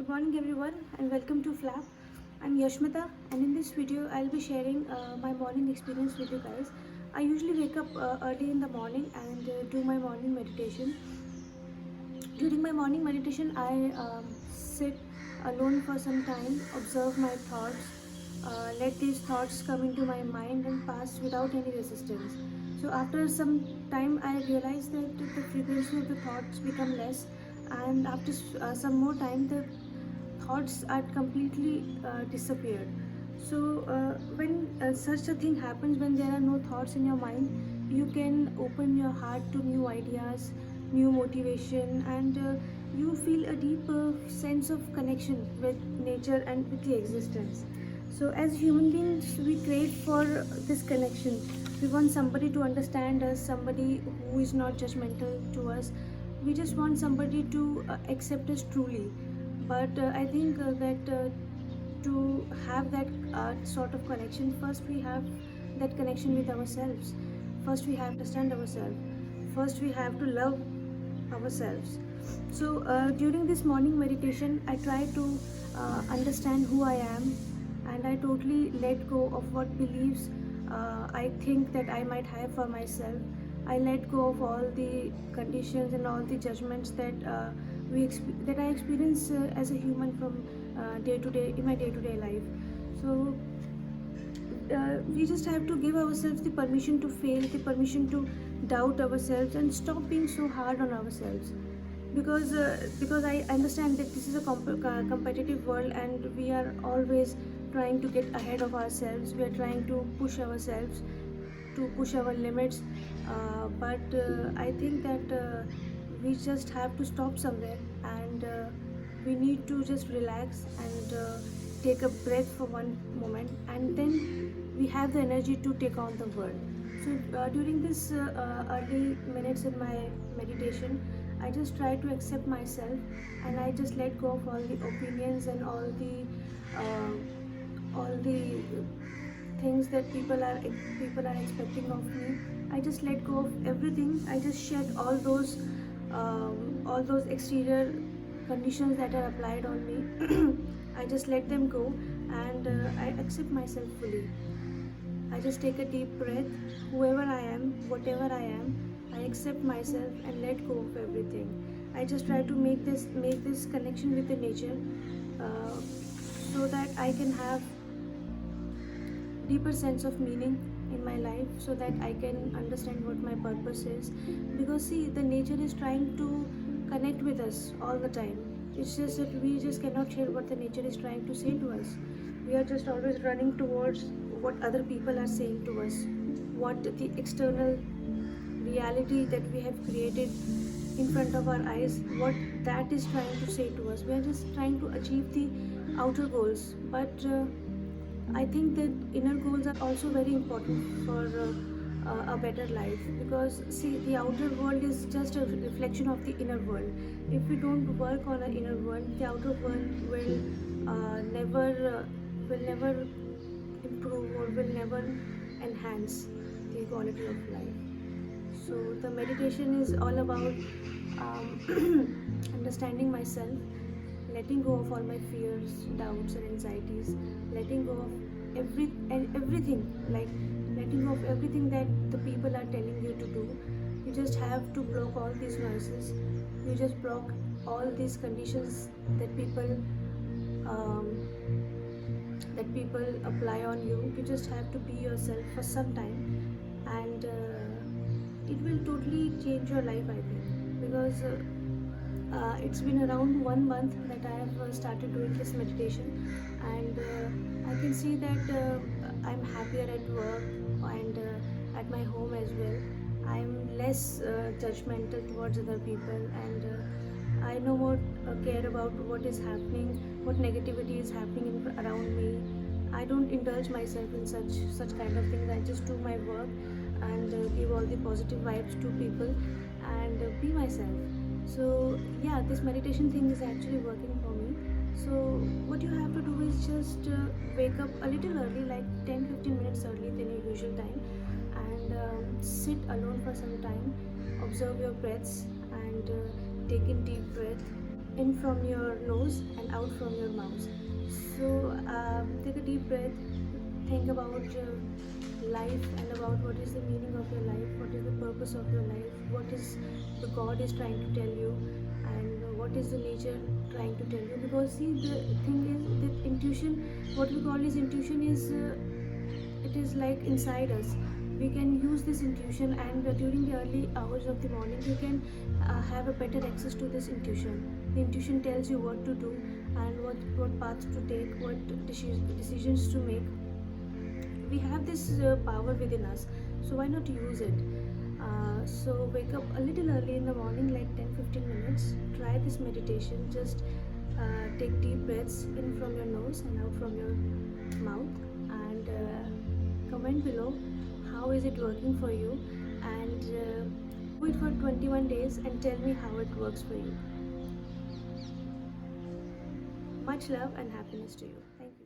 Good morning everyone and welcome to Flap. I'm Yashmita and in this video I'll be sharing my morning experience with you guys. I usually wake up early in the morning and do my morning meditation. During my morning meditation I sit alone for some time, observe my thoughts, let these thoughts come into my mind and pass without any resistance. So after some time I realize that the frequency of the thoughts become less, and after some more time the thoughts are completely disappeared. So when such a thing happens, when there are no thoughts in your mind, you can open your heart to new ideas, new motivation, and you feel a deep sense of connection with nature and with the existence. So as human beings we crave for this connection. We want somebody to understand us, somebody who is not judgmental to us. We just want somebody to accept us truly. But I think that to have that sort of connection, first we have that connection with ourselves. First we have to understand ourselves. First we have to love ourselves. So during this morning meditation I try to understand who I am, and I totally let go of what beliefs I think that I might have for myself. I let go of all the conditions and all the judgments that that I experience as a human from day to day in my day to day life. So we just have to give ourselves the permission to fail, the permission to doubt ourselves, and stop being so hard on ourselves. Because I understand that this is a competitive world, and we are always trying to get ahead of ourselves. We are trying to push ourselves, to push our limits. But I think that we just have to stop somewhere, and we need to just relax and take a breath for one moment, and then we have the energy to take on the world. So during this early minutes in my meditation, I just try to accept myself, and I just let go of all the opinions and all the things that people are expecting of me. I just let go of everything. I just shed all those exterior conditions that are applied on me. I just let them go, and I accept myself fully. I just take a deep breath. Whoever I am, whatever I am, I accept myself and let go of everything. I just try to make this connection with the nature, uh, so that I can have deeper sense of meaning in my life, so that I can understand what my purpose is. Because see, the nature is trying to connect with us all the time. It's just that we just cannot hear what the nature is trying to say to us. We are just always running towards what other people are saying to us, what the external reality that we have created in front of our eyes, what that is trying to say to us. We are just trying to achieve the outer goals, but I think that inner goals are also very important for a better life. Because see, the outer world is just a reflection of the inner world. If we don't work on our inner world, the outer world will never improve, or will never enhance the quality of life. So the meditation is all about understanding myself, letting go of all my fears, doubts, and anxieties, letting go of everything, like letting go of everything that the people are telling you to do. You just have to block all these noises. You just block all these conditions that um, people apply on you. You just have to be yourself for some time, and it will totally change your life, I think. Because it's been around 1 month that I have started doing this meditation, and I can see that I'm happier at work, and at my home as well. I'm less judgmental towards other people, and I no more care about what is happening, what negativity is happening around me. I don't indulge myself in such kind of things. I just do my work and give all the positive vibes to people, and be myself. So yeah, this meditation thing is actually working for me. So what you have to do is just wake up a little early, like 10-15 minutes early than your usual time, and sit alone for some time, observe your breaths, and take in deep breath, in from your nose and out from your mouth. So take a deep breath, think about life and about what is the meaning of your life, what is the purpose of your life, what is the God is trying to tell you, and what is the nature trying to tell you. Because see, the thing is that intuition, what we call is intuition, is it is like inside us. We can use this intuition, and during the early hours of the morning you can have a better access to this intuition. The intuition tells you what to do and what paths to take, what decisions to make. We have this power within us, so why not use it? So wake up a little early in the morning, like 10-15 minutes. Try this meditation. Just take deep breaths in from your nose and out from your mouth, and comment below how is it working for you, and do it for 21 days and tell me how it works for you. Much love and happiness to you. Thank you.